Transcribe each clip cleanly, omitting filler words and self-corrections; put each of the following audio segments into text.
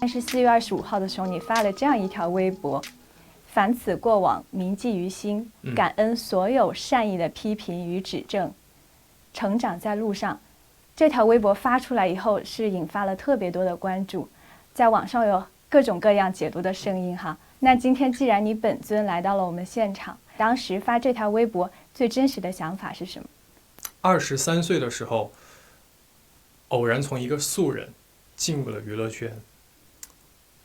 但是4月25号的时候，你发了这样一条微博：凡此过往，铭记于心，感恩所有善意的批评与指正，成长在路上。这条微博发出来以后，是引发了特别多的关注，在网上有各种各样解读的声音哈。那今天既然你本尊来到了我们现场，当时发这条微博最真实的想法是什么？23岁的时候，偶然从一个素人进入了娱乐圈，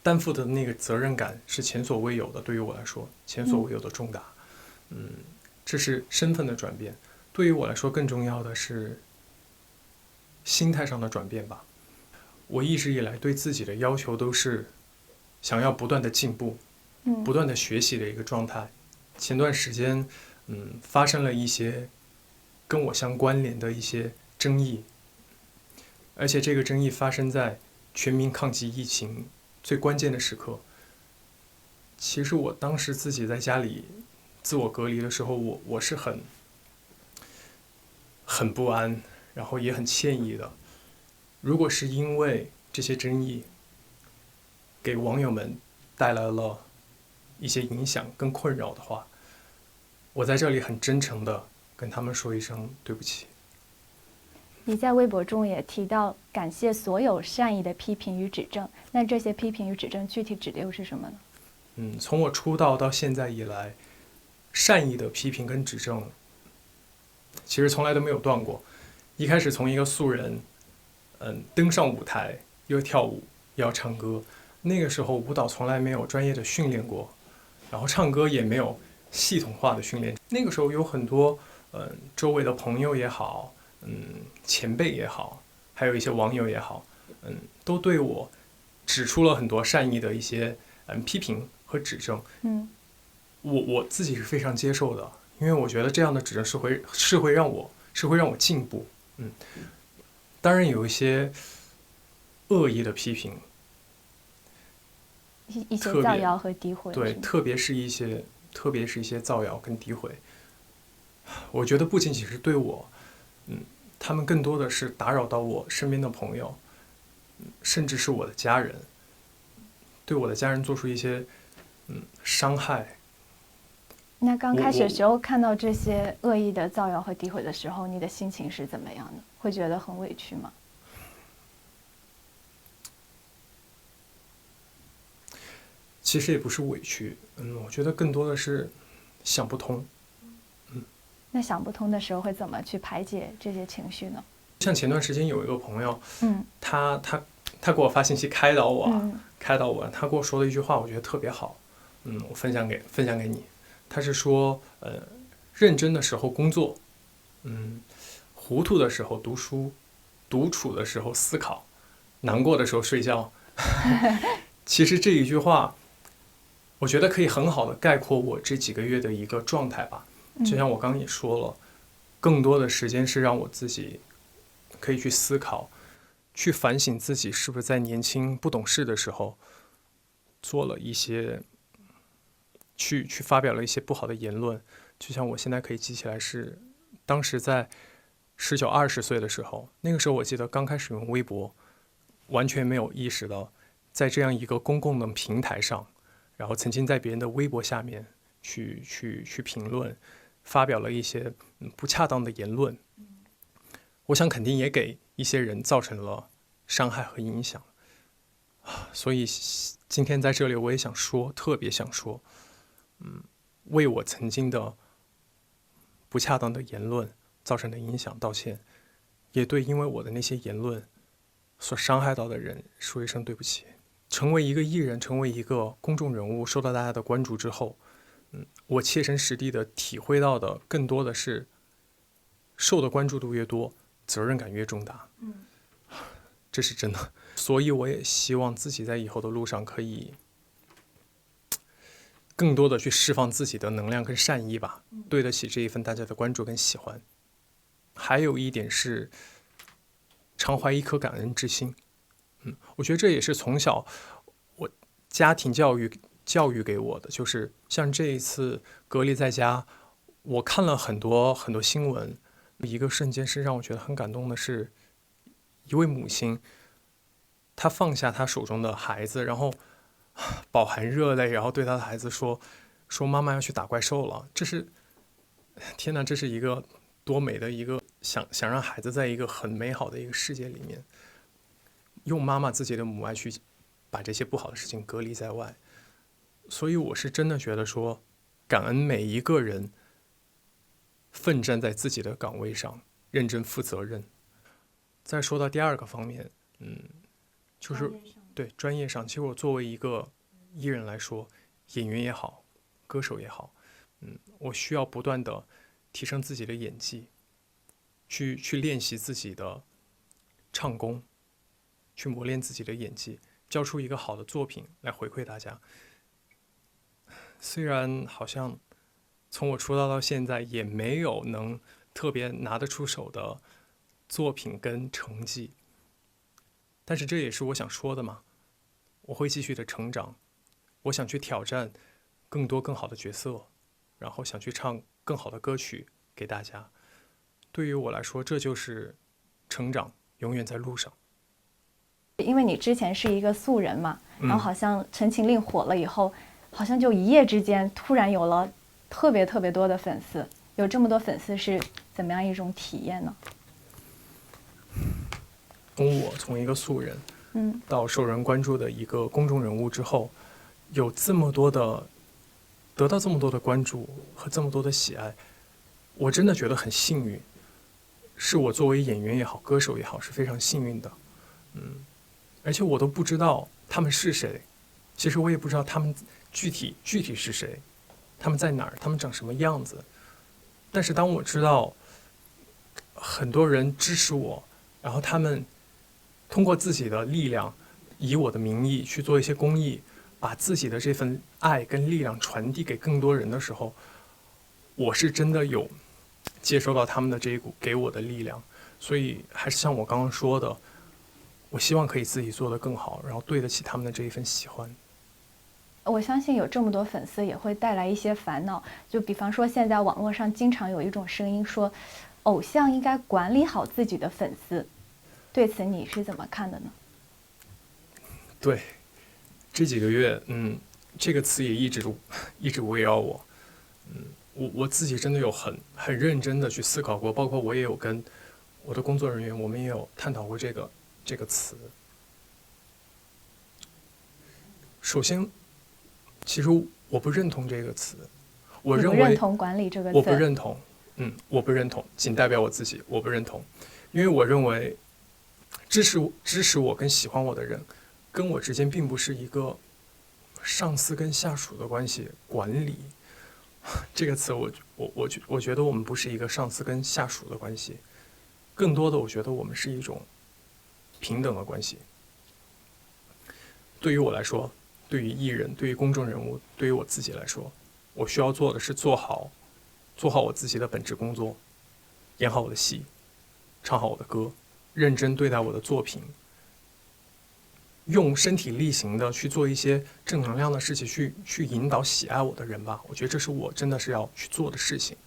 担负的那个责任感是前所未有的，对于我来说，前所未有的重大。这是身份的转变。对于我来说，更重要的是心态上的转变吧。我一直以来对自己的要求都是想要不断的进步，不断的学习的一个状态。前段时间，发生了一些跟我相关联的一些争议，而且这个争议发生在全民抗击疫情最关键的时刻。其实我当时自己在家里自我隔离的时候，我是很不安，然后也很歉意的。如果是因为这些争议给网友们带来了一些影响跟困扰的话，我在这里很真诚的跟他们说一声对不起。你在微博中也提到感谢所有善意的批评与指正，那这些批评与指正具体指的又是什么呢？从我出道到现在以来，善意的批评跟指正其实从来都没有断过。一开始从一个素人登上舞台，又跳舞又要唱歌，那个时候舞蹈从来没有专业的训练过，然后唱歌也没有系统化的训练。那个时候有很多周围的朋友也好，前辈也好，还有一些网友也好，都对我指出了很多善意的一些批评和指正。我自己是非常接受的，因为我觉得这样的指正是会让我进步。当然有一些恶意的批评，一些造谣和诋毁。对，特别是一些造谣跟诋毁，我觉得不仅仅是对我，他们更多的是打扰到我身边的朋友，甚至是我的家人，对我的家人做出一些伤害。那刚开始的时候看到这些恶意的造谣和诋毁的时候，你的心情是怎么样的？会觉得很委屈吗？其实也不是委屈，我觉得更多的是想不通。那想不通的时候会怎么去排解这些情绪呢？像前段时间有一个朋友，他给我发信息开导我，他跟我说的一句话，我觉得特别好，我分享给你。他是说，认真的时候工作，糊涂的时候读书，独处的时候思考，难过的时候睡觉。其实这一句话，我觉得可以很好的概括我这几个月的一个状态吧。就像我刚刚也说了，更多的时间是让我自己可以去思考，去反省自己是不是在年轻不懂事的时候做了一些去发表了一些不好的言论。就像我现在可以记起来，是当时在19、20岁的时候，那个时候我记得刚开始用微博，完全没有意识到在这样一个公共的平台上，然后曾经在别人的微博下面去评论，发表了一些不恰当的言论。我想肯定也给一些人造成了伤害和影响。所以今天在这里我也想说，特别想说，为我曾经的不恰当的言论造成的影响道歉，也对因为我的那些言论所伤害到的人说一声对不起。成为一个艺人，成为一个公众人物，受到大家的关注之后，我切身实地的体会到的更多的是，受的关注度越多，责任感越重大。这是真的。所以我也希望自己在以后的路上可以更多的去释放自己的能量跟善意吧，对得起这一份大家的关注跟喜欢。还有一点是常怀一颗感恩之心。我觉得这也是从小我家庭教育给我的，就是像这一次隔离在家，我看了很多新闻，一个瞬间是让我觉得很感动的是，一位母亲他放下他手中的孩子，然后饱含热泪，然后对他的孩子说妈妈要去打怪兽了。天哪，这是一个多美的一个想让孩子在一个很美好的一个世界里面，用妈妈自己的母爱去把这些不好的事情隔离在外。所以我是真的觉得说，感恩每一个人奋战在自己的岗位上，认真负责任。再说到第二个方面，就是对专业上，其实我作为一个艺人来说，演员也好，歌手也好，我需要不断的提升自己的演技，去练习自己的唱功，去磨练自己的演技，交出一个好的作品来回馈大家。虽然好像从我出道到现在也没有能特别拿得出手的作品跟成绩，但是这也是我想说的嘛，我会继续的成长，我想去挑战更多更好的角色，然后想去唱更好的歌曲给大家。对于我来说，这就是成长，永远在路上。因为你之前是一个素人嘛，然后好像《陈情令》火了以后，好像就一夜之间突然有了特别多的粉丝。有这么多粉丝是怎么样一种体验呢？我从一个素人，到受人关注的一个公众人物之后，有这么多的得到这么多的关注和这么多的喜爱，我真的觉得很幸运，是我作为演员也好，歌手也好，是非常幸运的。而且我都不知道他们是谁，其实我也不知道他们具体是谁，他们在哪儿，他们长什么样子。但是当我知道很多人支持我，然后他们通过自己的力量，以我的名义去做一些公益，把自己的这份爱跟力量传递给更多人的时候，我是真的有接收到他们的这一股给我的力量。所以还是像我刚刚说的，我希望可以自己做得更好，然后对得起他们的这一份喜欢。我相信有这么多粉丝也会带来一些烦恼，就比方说现在网络上经常有一种声音说，偶像应该管理好自己的粉丝，对此你是怎么看的呢？对，这几个月，这个词也一直围绕我。我自己真的有很认真的去思考过，包括我也有跟我的工作人员，我们也有探讨过这个词。首先，其实我不认同这个词，我认为你不认同管理这个词，我不认同，我不认同，仅代表我自己，我不认同，因为我认为支持我跟喜欢我的人，跟我之间并不是一个上司跟下属的关系。管理这个词，我觉得我们不是一个上司跟下属的关系，更多的我觉得我们是一种平等的关系。对于我来说，对于艺人，对于公众人物，对于我自己来说，我需要做的是做好我自己的本职工作，演好我的戏，唱好我的歌，认真对待我的作品，用身体力行的去做一些正能量的事情，去引导喜爱我的人吧。我觉得这是我真的是要去做的事情，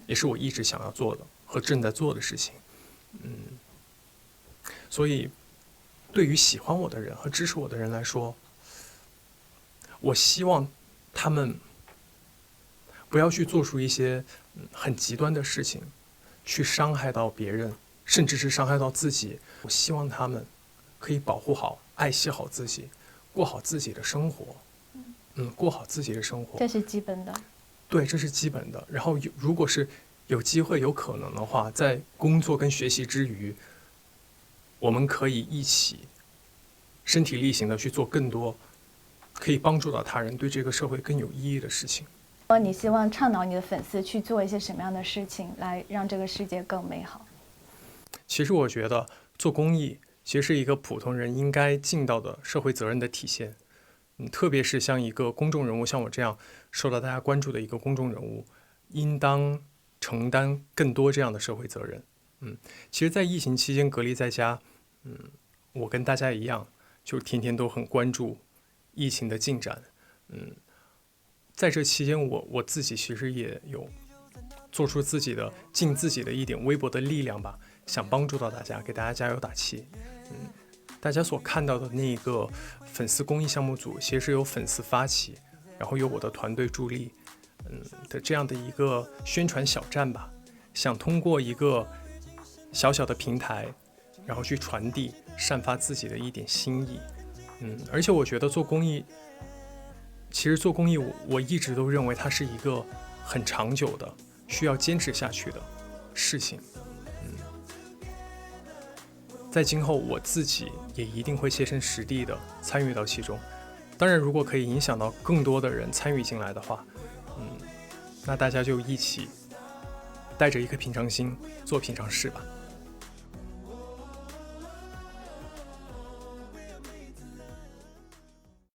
也是我一直想要做的和正在做的事情。所以对于喜欢我的人和支持我的人来说，我希望他们不要去做出一些很极端的事情，去伤害到别人，甚至是伤害到自己。我希望他们可以保护好、爱惜好自己，过好自己的生活。过好自己的生活，这是基本的。对，这是基本的。然后如果是有机会、有可能的话，在工作跟学习之余，我们可以一起身体力行的去做更多可以帮助到他人、对这个社会更有意义的事情。你希望倡导你的粉丝去做一些什么样的事情，来让这个世界更美好？其实我觉得做公益其实是一个普通人应该尽到的社会责任的体现。特别是像一个公众人物，像我这样受到大家关注的一个公众人物，应当承担更多这样的社会责任。其实在疫情期间隔离在家，我跟大家一样，就天天都很关注疫情的进展。在这期间我自己其实也有做出尽自己的一点微薄的力量吧，想帮助到大家，给大家加油打气。大家所看到的那个粉丝公益项目组，其实是由粉丝发起，然后由我的团队助力，的这样的一个宣传小站吧。想通过一个小小的平台，然后去传递、散发自己的一点心意。而且我觉得做公益，其实做公益我一直都认为它是一个很长久的、需要坚持下去的事情。在今后我自己也一定会切身实地的参与到其中。当然，如果可以影响到更多的人参与进来的话，那大家就一起带着一颗平常心做平常事吧。